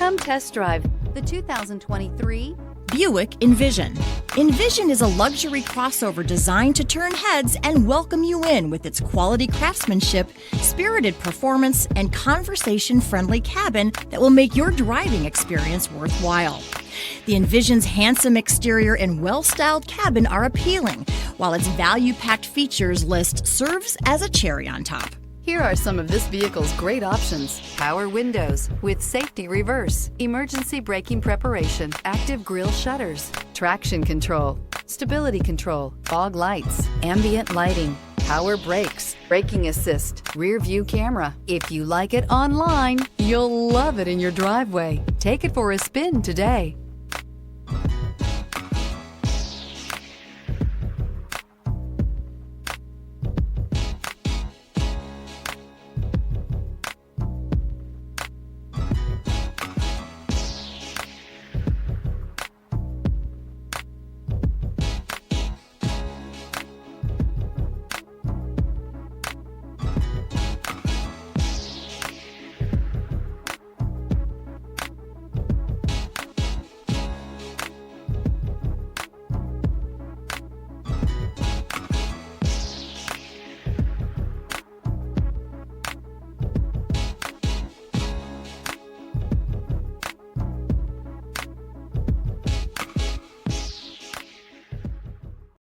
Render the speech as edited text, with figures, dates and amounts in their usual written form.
Come test drive the 2023 Buick Envision. Envision is a luxury crossover designed to turn heads and welcome you in with its quality craftsmanship, spirited performance, and conversation-friendly cabin that will make your driving experience worthwhile. The Envision's handsome exterior and well-styled cabin are appealing, while its value-packed features list serves as a cherry on top. Here are some of this vehicle's great options: power windows with safety reverse, emergency braking preparation, active grille shutters, traction control, stability control, fog lights, ambient lighting, power brakes, braking assist, rear view camera. If you like it online, you'll love it in your driveway. Take it for a spin today.